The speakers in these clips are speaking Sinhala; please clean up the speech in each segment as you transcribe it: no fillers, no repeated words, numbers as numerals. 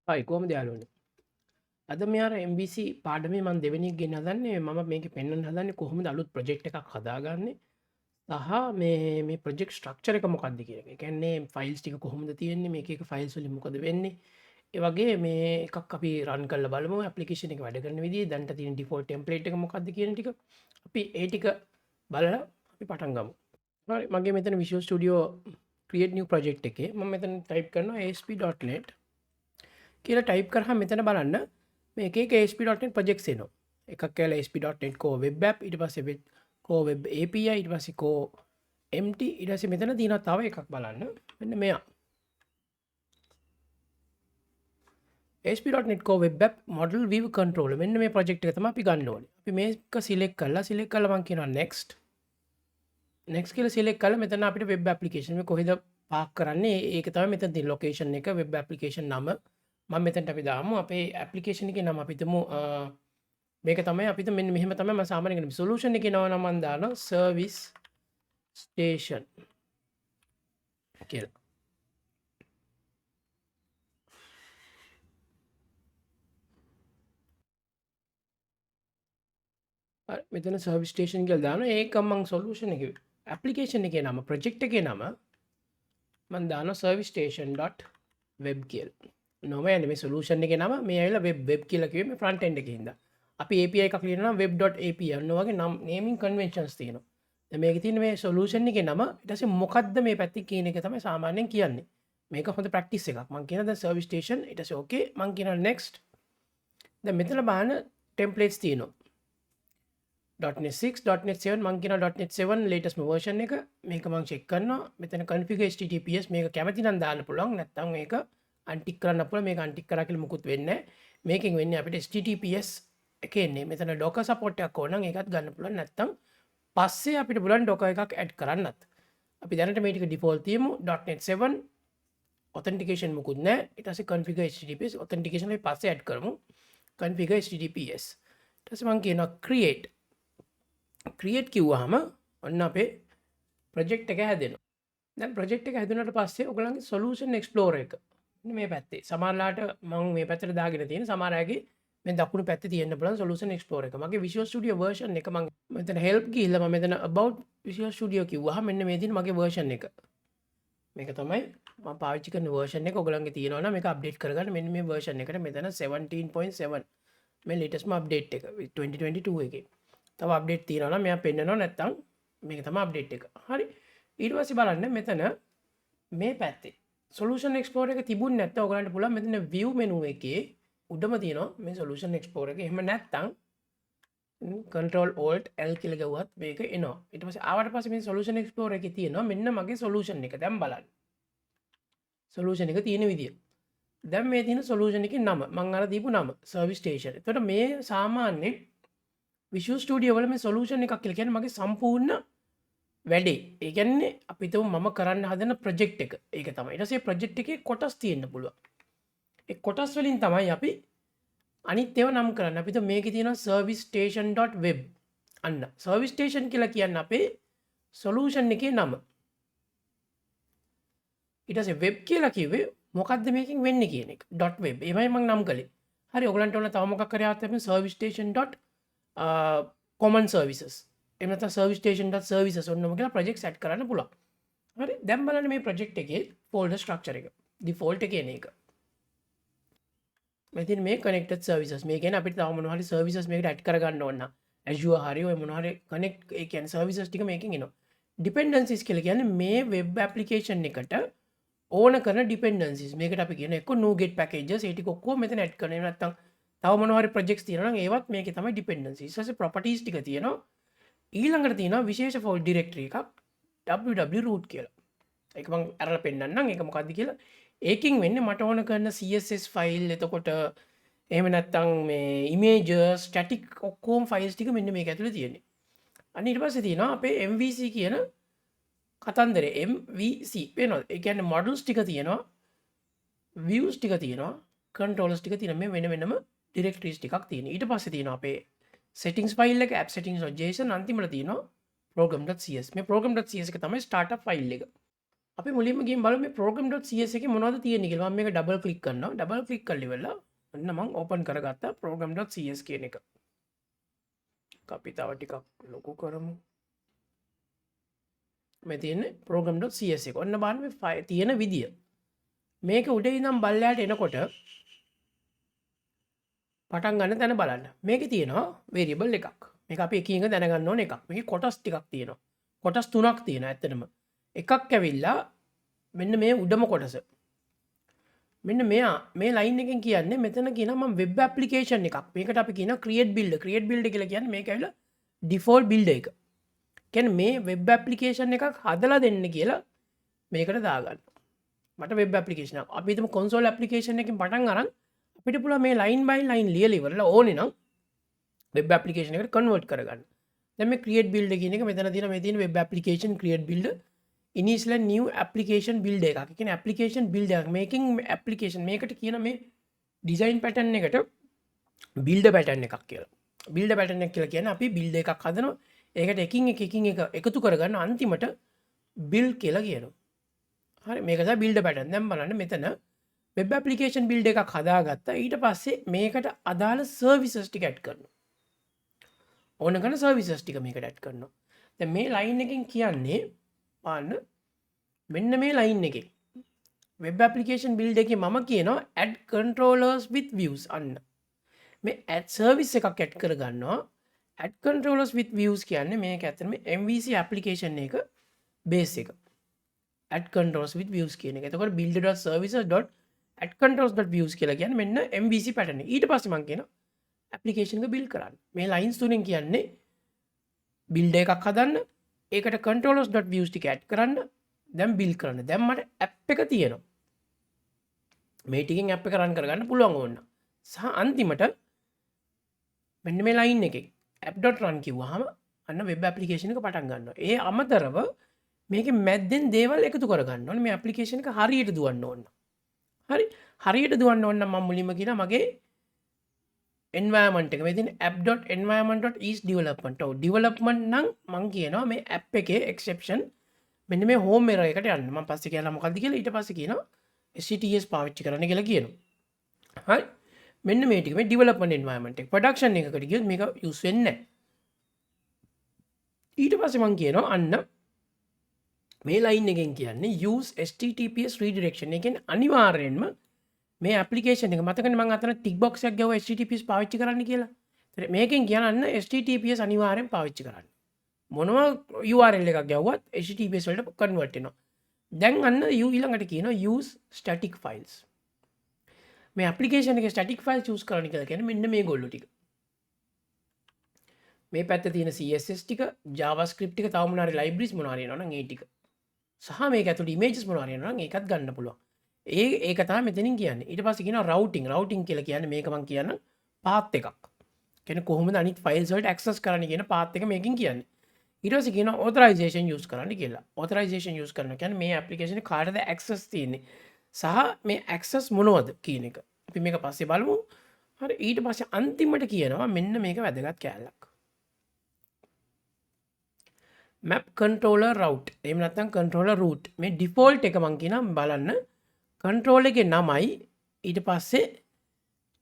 හයි කොහොමද යාළුවනේ? අද මේ අර MVC පාඩමේ මම දෙවෙනි එක ගෙන හදන්නේ. මම මේකේ පෙන්වන්න හදන්නේ කොහොමද අලුත් ප්‍රොජෙක්ට් එකක් හදාගන්නේ සහ මේ ප්‍රොජෙක්ට් ස්ට්‍රක්චර් එක මොකක්ද කියන එක. ඒ කියන්නේ ෆයිල්ස් ටික කොහොමද තියෙන්නේ, මේක එක ෆයිල්ස් වලින් මොකද වෙන්නේ. ඒ වගේ මේ එකක් අපි රන් කරලා බලමු ඇප්ලිකේෂන් එක වැඩ කරන විදිහ. දැන්ට තියෙන ඩිෆෝල්ට් ටෙම්ප්ලේට් එක මොකක්ද කියන ටික. අපි ඒ ටික බලලා අපි පටන් ගමු. හරි මගේ මෙතන Visual Studio create new project එකේ මම මෙතන ටයිප් කරනවා asp.net කියලා ටයිප් කරහම මෙතන බලන්න මේකේ ASP.NET ප්‍රොජෙක්ට්ස් එනවා. එකක් කියලා ASP.NET Core Web App, ඊට පස්සේ Core Web API, ඊට පස්සේ Core MT, ඊට පස්සේ මෙතන තියෙනවා තව එකක් බලන්න. මෙන්න මෙයා. ASP.NET Core Web App Model View Controller. මෙන්න මේ ප්‍රොජෙක්ට් එක තමයි අපි ගන්න ඕනේ. අපි මේක සිලෙක්ට් කරලා මම කියනවා next. next කියලා සිලෙක්ට් කරලා මෙතන අපිට web application මේ කොහෙද පාක් කරන්නේ ඒක තමයි මෙතන තියෙන location එක, web application නම. මම මෙතනට අපි දාමු අපේ ඇප්ලිකේෂන් එකේ නම අපි හිතමු මේක තමයි අපිට මෙන්න මෙහෙම තමයි මම සාමාන්‍යයෙන් සොලියුෂන් එකේ නම මම දානවා සර්විස් ස්ටේෂන් කියලා. හරි මෙතන සර්විස් ස්ටේෂන් කියලා දානවා. ඒක මම සොලියුෂන් එකේ ඇප්ලිකේෂන් එකේ නම ප්‍රොජෙක්ට් එකේ නම මම දානවා serviceStation.web කියලා. නොමයන්නේ මේ සොලියුෂන් එකේ නම මේ ඇවිල්ලා web කියලා කිව්වේ මේ front end එකේ හින්දා. අපි API එකක් ලියනවා නම් web.api අන්න වගේ නම් naming conventions තියෙනවා. දැන් මේකේ තියෙන මේ සොලියුෂන් එකේ නම ඊට පස්සේ මොකද්ද මේ පැත්තේ කියන එක තමයි සාමාන්‍යයෙන් කියන්නේ. මේක හොඳ ප්‍රැක්ටිස් එකක්. මම කියන දැන් service station ඊට පස්සේ okay මම කියනවා next. දැන් මෙතන බලන්න templates තියෙනවා. .NET 6, .NET 7 මං කියනවා .NET 7 latest version එක. මේක මං check කරනවා. මෙතන configure https මේක කැමති නම් දාන්න පුළුවන්. නැත්නම් මේක අන්ටික් කරන්න පුළුවන්. මේක අන්ටික් කරා කියලා මුකුත් වෙන්නේ නැහැ. මේකෙන් වෙන්නේ අපිට https එකේ එන්නේ. මෙතන docker support එකක් ඕන නම් ඒකත් ගන්න පුළුවන්. නැත්නම් පස්සේ අපිට පුළුවන් docker එකක් add කරන්නත්. අපි දැනට මේ ටික default තියමු. .NET 7 authentication මුකුත් නැහැ. ඊට පස්සේ configure https authentication අපි පස්සේ add කරමු. configure https. ඊට පස්සේ මං කියනවා create කිව්වහම ඔන්න අපේ ප්‍රොජෙක්ට් එක හැදෙනවා. දැන් ප්‍රොජෙක්ට් එක හැදුනට පස්සේ ඔයගලන්ගේ solution explorer එක මේ පැත්තේ සමහරලාට මම මේ පැත්තට දාගෙන තියෙන සමහර අයගේ මේ දකුණු පැත්තේ තියෙන්න පුළුවන් solution explorer එක. මගේ Visual Studio version එක මම මෙතන help ගිහිල්ලා මම මෙතන about Visual Studio කිව්වහම මෙන්න මේ තියෙන මගේ version එක. මේක තමයි මම පාවිච්චි කරන version එක. ඔයගලන්ගේ තියෙනවා නම් මේක update කරගන්න මෙන්න මේ version එකට මෙතන 17.7 මේ latest update එක 2022 එකේ. තව අප්ඩේට් තියෙනවා නම් මෙයා පෙන්නනවා නැත්නම් මේක තමයි අප්ඩේට් එක. හරි. ඊට පස්සේ බලන්න මෙතන මේ පැත්තේ solution explorer එක තිබුණ නැත්නම් ඔයගලන්ට පුළුවන් මෙතන view menu එකේ උඩම තියෙනවා මේ solution explorer එක. එහෙම නැත්නම් control alt l කියලා ගවුවත් මේක එනවා. ඊට පස්සේ ආවට පස්සේ මේ solution explorer එකේ තියෙනවා මෙන්න මගේ solution එක. දැන් බලන්න. solution එක තියෙන විදිය. දැන් මේ තියෙන solution එකේ නම මම අර දීපු නම service station. එතකොට මේ සාමාන්‍යයෙන් Visual Studio වල මේ solution එකක් කියලා කියන්නේ මගේ සම්පූර්ණ වැඩේ. ඒ කියන්නේ අපි හිතමු මම කරන්න හදන project එක. ඒක තමයි. ඊට පස්සේ project එකේ කොටස් තියෙන්න පුළුවන්. ඒ කොටස් වලින් තමයි අපි අනිත් ඒවා නම් කරන්නේ. අපි හිතමු මේකේ තියෙනවා servicestation.web. අන්න service station කියලා කියන්නේ අපේ solution එකේ නම. ඊට පස්සේ web කියලා කිව්වේ මොකද්ද මේකෙන් වෙන්නේ කියන එක. .web. ඒවයි මම නම් කළේ. හරි ඔයගලන්ට ඕන තව මොකක් කරේ ආවත් අපි servicestation. common services එමත service station.services ඔන්නම කියලා projects add කරන්න පුළුවන්. හරි දැන් බලන්න මේ project එකේ folder structure එක default එකේ එන එක. මෙතන මේ connected services මේ කියන්නේ අපිට තව මොනවා හරි services මේකට add කරගන්න ඕන නම් Azure හරි ඔය මොනවා හරි connect ඒ කියන්නේ services ටික මේකෙන් එනවා. dependencies කියලා කියන්නේ මේ web application එකට ඕන කරන dependencies මේකට අපි කියන එක්ක NuGet packages ඒ ටික ඔක්කොම මෙතන add කරනවා. නැත්නම් තව මොනවා හරි projects තියෙනවා නම් ඒවත් මේකේ තමයි dependencies. ඊට පස්සේ properties ටික තියෙනවා. ඊළඟට තියෙනවා විශේෂ folder directory එකක් www root කියලා. ඒක මම අරලා පෙන්නන්නම් ඒක මොකක්ද කියලා. ඒකෙන් වෙන්නේ මට ඕන කරන CSS file එතකොට එහෙම නැත්නම් මේ images static ඔක්කොම files ටික මෙන්න මේක ඇතුලේ තියෙන්නේ. අන්න ඊට පස්සේ තියෙනවා අපේ MVC කියන කතන්දරේ MVC වෙනවද? ඒ කියන්නේ models ටික තියෙනවා views ටික තියෙනවා controllers ටික තියෙනවා මේ වෙන වෙනම directories ටිකක් තියෙනවා. ඊට පස්සේ තියෙනවා අපේ settings file එක app settings.json අන්තිමට තියෙනවා program.cs. මේ program.cs එක තමයි startup file එක. අපි මුලින්ම ගිහින් බලමු මේ program.cs එකේ මොනවද තියෙන්නේ කියලා. මම මේක ඩබල් ක්ලික් කරනවා. ඩබල් ක්ලික් කරලා ඉවරලා ඔන්න මම ඕපන් කරගත්තා program.cs කියන එක. අපි තව ටිකක් ලොකු කරමු. මේ තියෙන්නේ program.cs එක. ඔන්න බලන්න මේ තියෙන විදිය. මේක උඩ ඉඳන් බල්ලයට එනකොට පටන් ගන්න තැන බලන්න. මේකේ තියෙනවා variable එකක්. මේක අපි එකින් එක දැනගන්න ඕන එකක්. මේකේ කොටස් ටිකක් තියෙනවා. කොටස් තුනක් තියෙනවා ඇත්තටම. එකක් ඇවිල්ලා මෙන්න මේ උඩම කොටස. මෙන්න මෙයා මේ ලයින් එකෙන් කියන්නේ මෙතන කියනවා මම වෙබ් ඇප්ලිකේෂන් එකක්. මේකට අපි කියනවා create builder. create builder කියලා කියන්නේ මේක ඇවිල්ලා default builder එක. කියන්නේ මේ වෙබ් ඇප්ලිකේෂන් එකක් හදලා දෙන්න කියලා මේකට දාගන්න. මට වෙබ් ඇප්ලිකේෂන් එකක්. අපි හිතමු console application එකකින් පටන් අරන් අපිට පුළුවන් මේ line by line ලියලා ඉවරලා ඕනේ නම් වෙබ් ඇප්ලිකේෂන් එකට කන්වර්ට් කරගන්න. දැන් මේ create builder කියන එක මෙතන තියෙන මේ තියෙන web application create builder initial new application builder එකක්. ඒ කියන්නේ application builder එකක්. making application මේකට කියන මේ design pattern එකට builder pattern එකක් කියලා. builder pattern එක කියලා කියන්නේ අපි builder එකක් හදනවා. ඒකට එකින් එක එකතු කරගන්න අන්තිමට build කියලා කියනවා. හරි මේක තමයි builder pattern. දැන් බලන්න මෙතන වෙබ් ඇප්ලිකේෂන් බිල්ඩ් එකක් හදාගත්තා. ඊට පස්සේ මේකට අදාළ සර්විසස් ටික ඇඩ් කරනවා. ඕන කරන සර්විසස් ටික මේකට ඇඩ් කරනවා. දැන් මේ ලයින් එකෙන් කියන්නේ බලන්න මෙන්න මේ ලයින් එකේ වෙබ් ඇප්ලිකේෂන් බිල්ඩ් එකේ මම කියනවා add controllers with views අන්න. මේ add service එකක් ඇඩ් කරගන්නවා. add controllers with views කියන්නේ මේක ඇත්තටම MVC application එක base එක. add controls with views කියන එක. එතකොට builder.services.add controls.views කියලා කියන්නේ මෙන්න MVC pattern එක. ඊට පස්සේ මම කියනවා application එක build කරන්න. මේ lines තුනෙන් කියන්නේ build එකක් හදන්න, ඒකට controllers.views ටික add කරන්න, දැන් build කරන්න. දැන් මට app එක තියෙනවා. මේ ටිකෙන් app එක run කරගන්න පුළුවන් ඕන. සහ අන්තිමට මෙන්න මේ line එකේ app.run කිව්වහම අන්න web application එක පටන් ගන්නවා. ඒ අමතරව මේක මැද්දෙන් දේවල් එකතු කරගන්න ඕනේ. මේ ඇප්ලිකේෂන් එක හරියට දුවන්න ඕන. හරියට දුවන්න ඕන නම් මම මුලින්ම කියනවා මගේ environment එක. මේ තියෙන app.environment.isDevelopment. ඔව් development නම් මම කියනවා මේ app එකේ exception මෙන්න මේ home error එකට යන්න. මම පස්සේ කියනවා මොකක්ද කියලා. ඊට පස්සේ කියනවා SCTS පාවිච්චි කරන්න කියලා කියනවා. හරි. මෙන්න මේ ටික මේ development environment එක. production එකකට ගියොත් මේක use වෙන්නේ නැහැ. ඊට පස්සේ මම කියනවා අන්න මේ ලයින් එකෙන් කියන්නේ use https redirection. ඒ කියන්නේ අනිවාර්යෙන්ම මේ ඇප්ලිකේෂන් එක මතකනේ මම අතන ටික් බොක්ස් එකක් ගාව https පාවිච්චි කරන්න කියලා. මේකෙන් කියන්න https අනිවාර්යෙන් පාවිච්චි කරන්න. මොනවා URL එකක් ගැව්වත් https වලට කන්වර්ට් වෙනවා. දැන් අන්න ඊළඟට කියනවා use static files. මේ ඇප්ලිකේෂන් එකේ static files use කරන්න කියලා කියන්නේ මෙන්න මේ ගොල්ලෝ ටික. මේ පැත්තේ තියෙන CSS ටික, JavaScript ටික, තව මොනවා හරි libraries මොනවා හරි එනවා නම් ඒ ටික. සහ මේක ඇතුළේ images මොනවා හරි එනවා නම් ඒකත් ගන්න පුළුවන්. ඒක තමයි මෙතනින් කියන්නේ. ඊට පස්සේ කියනවා routing කියලා කියන්නේ මේක මම කියන path එකක්. කියන්නේ කොහොමද අනිත් files වලට access කරන්න කියන path එක මේකෙන් කියන්නේ. ඊට පස්සේ කියනවා authorization use කරන්න කියලා. authorization use කරනවා කියන්නේ මේ application එක කාටද access තියෙන්නේ. සහ මේ access මොනවද කියන එක. අපි මේක පස්සේ බලමු. හරි ඊට පස්සේ අන්තිමට කියනවා මෙන්න මේක වැදගත් කෑල්ලක්. map controller route. එහෙම නැත්නම් controller route. මේ default එක මම කියනවා බලන්න. control එකේ නමයි ඊට පස්සේ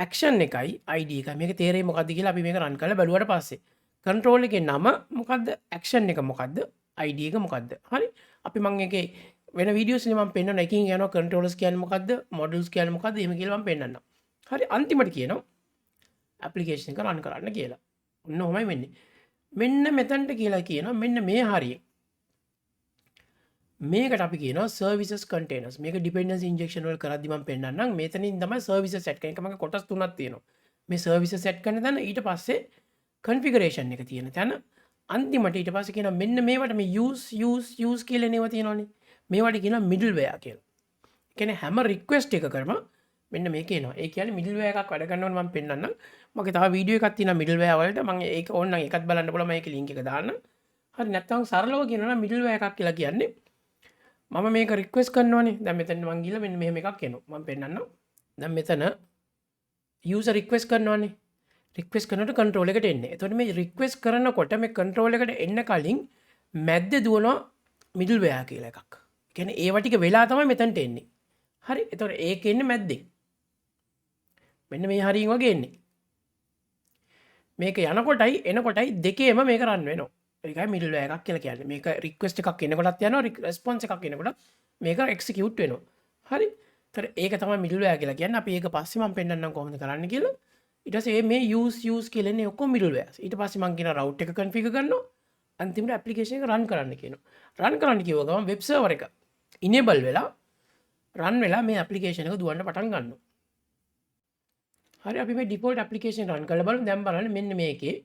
action එකයි id එකයි. මේක තේරෙයි මොකද්ද කියලා අපි මේක run කරලා බලුවාට පස්සේ control එකේ නම මොකද්ද? action එක මොකද්ද? id එක මොකද්ද? හරි. අපි මම එකේ වෙන වීඩියෝස් වලින් මම පෙන්නන එකකින් යනවා controllers කියන්නේ මොකද්ද? modules කියන්නේ මොකද්ද? එහෙම කියලා මම පෙන්නන්නම්. හරි අන්තිමට කියනවා application එක run කරන්න කියලා. ඔන්න ඔහමයි වෙන්නේ. මෙන්න මෙතනට කියලා කියනවා මෙන්න මේ හරිය. මේකට අපි කියනවා services containers. මේක dependency injection වල කරද්දි මම පෙන්නන්නම්. මෙතනින් තමයි services set කරන එක. මගේ කොටස් තුනක් තියෙනවා. මේ services set කරන තැන ඊට පස්සේ configuration එක තියෙන තැන අන්තිමට ඊට පස්සේ කියනවා මෙන්න මේවට මේ use කියලා නේව තියෙනවනේ. මේවට කියනවා middleware කියලා. ඒ කියන්නේ හැම request එකකම මෙන්න මේක එනවා. ඒ කියන්නේ middleware එකක් වැඩ කරනවනේ මම පෙන්නන්නම්. මගේ තව වීඩියෝ එකක් තියෙනවා middleware වලට. මම ඒක ඕනනම් ඒකත් බලන්න පුළුවන්. මම ඒකේ link එක දාන්න. හරි නැත්නම් සරලව කියනවා නම් middleware එකක් කියලා කියන්නේ මම මේක රික්වෙස්ට් කරනවානේ. දැන් මෙතන මම ගිහලා මෙන්න මෙහෙම එකක් එනවා. මම පෙන්නන්නම්. දැන් මෙතන user request කරනවානේ. request කරනකොට control එකට එන්නේ. එතකොට මේ request කරනකොට මේ control එකට එන්න කලින් මැද්දේ දුවනවා middleware කියලා එකක්. කියන්නේ ඒවා ටික වෙලා තමයි මෙතනට එන්නේ. හරි. එතකොට ඒක එන්නේ මැද්දෙන්. මෙන්න මේ හරියින් වගේ එන්නේ. මේක යනකොටයි එනකොටයි දෙකේම මේක රන් වෙනවා. ඒකයි මිඩල්වෙයාර් එකක් කියලා කියන්නේ. මේක රික්වෙස්ට් එකක් එනකොටත් යනවා, රෙස්පොන්ස් එකක් එනකොටත් මේක එක්සිකියුට් වෙනවා. හරි. ඒතර ඒක තමයි මිඩල්වෙයාර් කියලා කියන්නේ. අපි ඒක පස්සේ මම පෙන්නන්නම් කොහොමද කරන්න කියලා. ඊට පස්සේ මේ use කියලා එන්නේ ඔක්කොම මිඩල්වෙයාර්ස්. ඊට පස්සේ මම කියන route එක configure කරනවා. අන්තිමට ඇප්ලිකේෂන් එක රන් කරන්න කියනවා. රන් කරන්න කිව්ව ගමන් වෙබ් සර්වර් එක enable වෙලා රන් වෙලා මේ ඇප්ලිකේෂන් එක දුවන්න පටන් ගන්නවා. හරි අපි මේ ඩිෆෝල්ට් ඇප්ලිකේෂන් රන් කරලා බලමු. දැන් බලන්න මෙන්න මේකේ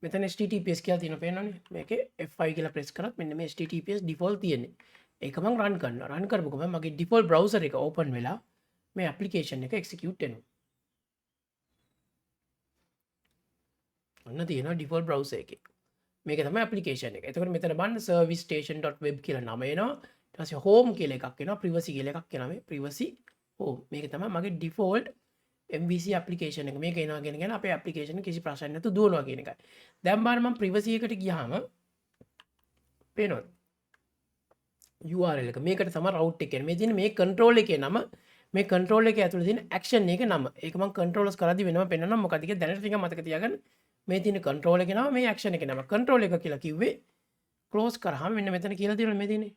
මෙතන https කියලා තියෙනවා පේනවනේ. මේකේ F5 කියලා ප්‍රෙස් කරත් මෙන්න මේ https default තියෙන්නේ. ඒක මම රන් කරනවා. රන් කරපු ගමන් මගේ default browser එක open වෙලා මේ ඇප්ලිකේෂන් එක execute වෙනවා. ඔන්න තියෙනවා default browser එකේ. මේක තමයි ඇප්ලිකේෂන් එක. එතකොට මෙතන බලන්න servicestation.web කියලා නම එනවා. ඊට පස්සේ home කියලා එකක් එනවා. privacy කියලා එකක් එනවා. මේ privacy home. මේක තමයි මගේ default MVC application එක. මේක එනවා කියන අපේ application කිසි ප්‍රශ්නයක් නැතුව දුවනවා කියන එකයි. දැන් බලන්න මම privacy එකට ගියාම පේනවද? URL එක. මේකට තමයි route එක කියන්නේ. මේ තියෙන මේ control එකේ නම මේ control එකේ ඇතුලේ තියෙන action එකේ නම. ඒක මම controllers කරද්දි වෙනම පෙන්නනවා. මොකද ඒක දැනට ටිකක් මතක තියාගන්න. මේ තියෙන control එකේ නම මේ action එකේ නම. control එක කියලා කිව්වේ close කරාම මෙන්න මෙතන කියලා තියෙනවා මේ තියෙන්නේ.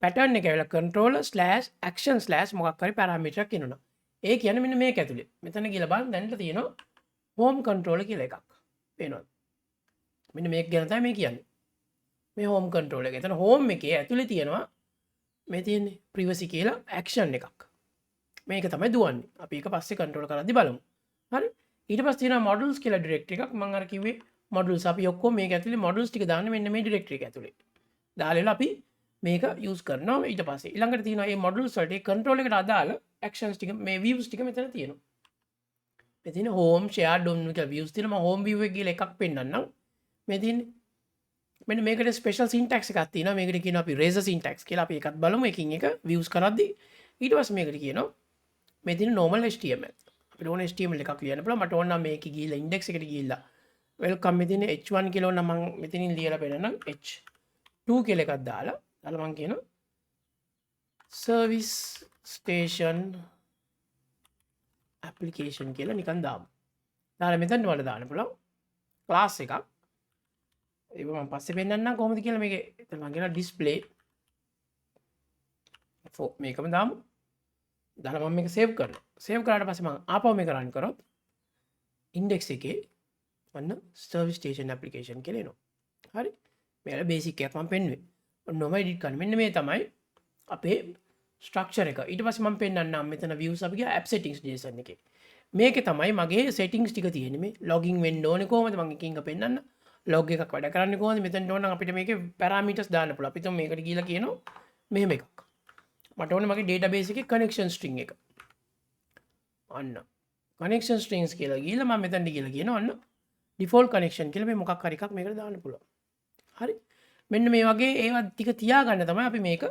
pattern එක ඇවිල්ලා controller/action/ මොකක් හරි parameter එකක් එනවා. ඒ කියන්නේ මෙන්න මේක ඇතුලේ. මෙතන ගිහලා බලන්න දැනට තියෙනවා home controller කියලා එකක්. පේනවද? මෙන්න මේක ගැන තමයි මේ කියන්නේ. මේ home controller එක. එතන home එකේ ඇතුලේ තියෙනවා මේ තියෙන්නේ privacy කියලා action එකක්. මේක තමයි දුවන්නේ. අපි ඒක පස්සේ control කරද්දි බලමු. හරි? ඊට පස්සේ තියෙනවා modules කියලා directory එකක්. මම අර කිව්වේ modules අපි ඔක්කොම මේක ඇතුලේ modules ටික දාන්නේ මෙන්න මේ directory එක ඇතුලේ. දාලා අපි මේක use කරනවා. ඊට පස්සේ ඊළඟට තියෙනවා මේ modules වලට ඒ control එකට අදාළ actions ටික මේ views ටික මෙතන තියෙනවා. මේ තියෙන home shared DOM කියලා views තියෙනවා. මම home view එක කියලා එකක් පෙන්නන්නම්. මේ තියෙන්නේ මෙන්න මේකට special syntax එකක් තියෙනවා. මේකට කියනවා අපි razor syntax කියලා. අපි ඒකත් බලමු. එකින් එක views කරද්දි ඊට පස්සේ මේකට කියනවා මේ තියෙන normal HTML. අපිට ඕන HTML එකක් ලියන්න පුළුවන්. මට ඕන නම් මේකේ ගිහිල්ලා index එකට ගිහිල්ලා welcome මේ තියෙන h1 කියලා නම් මම මෙතනින් ලියලා පෙන්නනම් h2 කියලා එකක් දාලා මම කියනවා service station application කියලා නිකන් දාමු. දාලා මෙතන වල දාන්න පුළුවන් class එකක්. ඒක මම පස්සේ පෙන්නන්නම් කොහොමද කියලා මේකේ එතන මම කියනවා display මේකම දාමු. දාලා මම මේක save කරනවා. save කරාට පස්සේ මම ආපහු මේක run කරොත් index එකේ අන්න service station application කියලා එනවා. හරි. මේක basic එකක් මම පෙන්නුවේ. ඔන්නම edit කරන්න. මෙන්න මේ තමයි අපේ ස්ට්‍රක්චර් එක. ඊට පස්සේ මම පෙන්නන්නම් මෙතන views අපි ගියා app settings JSON එකේ. මේකේ තමයි මගේ settings ටික තියෙන්නේ. මේ login වෙන්න ඕනේ කොහොමද මම එකින් එක පෙන්නන්න. log එකක් වැඩ කරන්නේ කොහොමද? මෙතන ඕන නම් අපිට මේකේ parameters දාන්න පුළුවන්. අපි තුන් මේකට ගිහලා කියනවා මෙහෙම එකක්. මට ඕනේ මගේ database එකේ connection string එක. අන්න connection strings කියලා ගිහලා මම මෙතනට ගිහලා කියනවා අන්න default connection කියලා මේ මොකක් හරි එකක් මේකට දාන්න පුළුවන්. හරි. මෙන්න මේ වගේ ඒවා ටික තියාගන්න තමයි අපි මේක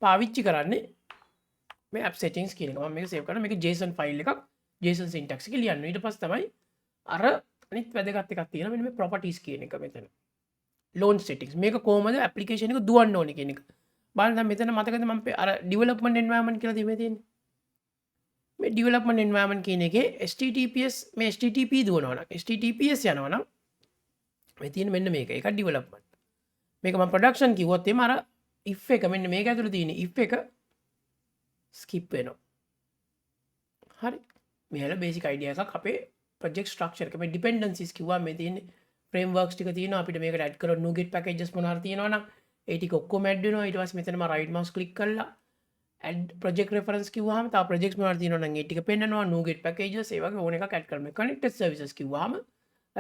පාවිච්චි කරන්නේ. මේ app settings කියන එක. මම මේක save කරනවා. මේක JSON file එකක්. JSON syntax එක ලියන්න. ඊට පස්සේ තමයි අර අනිත් වැදගත් එකක් තියෙනවා. මෙන්න මේ properties කියන එක මෙතන. launch settings. මේක කොහොමද application එක දුවන්න ඕනේ කියන එක. බලන්න දැන් මෙතන මතකද මම අර development environment කියලා තියෙන්නේ. මේ development environment කියන එකේ https මේ http දුවනවා නම් https යනවා නම් මේ තියෙන මෙන්න මේක. ඒක development. මේක මම production කිව්වොත් එimhe අර if එක මෙන්න මේක ඇතුළේ තියෙන if එක skip වෙනවා. හරි. මේල basic idea එකක් අපේ project structure එක. මේ dependencies කිව්වා මේ තියෙන්නේ frameworks ටික තියෙනවා. අපිට මේකට add කරොත් NuGet packages මොනවා හරි තියෙනවා නම් ඒ ටික ඔක්කොම add වෙනවා. ඊට පස්සේ මෙතන මම right mouse click කරලා add project reference කිව්වහම තව projects මොනවා හරි තියෙනවා නම් ඒ ටික පෙන්නනවා. NuGet packages ඒ වගේ ඕන එකක් add කරන්න. connected services කිව්වහම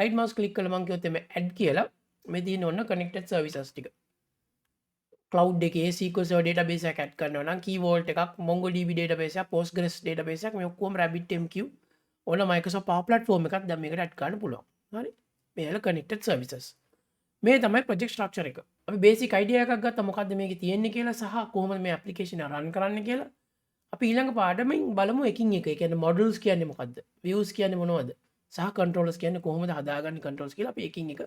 right mouse click කරලා මම කිව්වොත් එමේ add කියලා මේ තියෙන ඔන්න connected services ටික. cloud එකේ SQL Server database එකක් add කරනවා නම් key vault එකක් MongoDB database එකක් Postgres database එකක් මේ ඔක්කොම RabbitMQ ඕන Microsoft Power Platform එකක් දැන් මේකට add කරන්න පුළුවන්. හරි. මේවල connected services. මේ තමයි project structure එක. අපි basic idea එකක් ගත්තා මොකද්ද මේකේ තියෙන්නේ කියලා සහ කොහොමද මේ application එක run කරන්නේ කියලා. අපි ඊළඟ පාඩමෙන් බලමු එකින් එක. ඒ කියන්නේ modules කියන්නේ මොකද්ද? views කියන්නේ මොනවද? සහ controllers කියන්නේ කොහොමද හදාගන්නේ controls කියලා අපි එකින් එක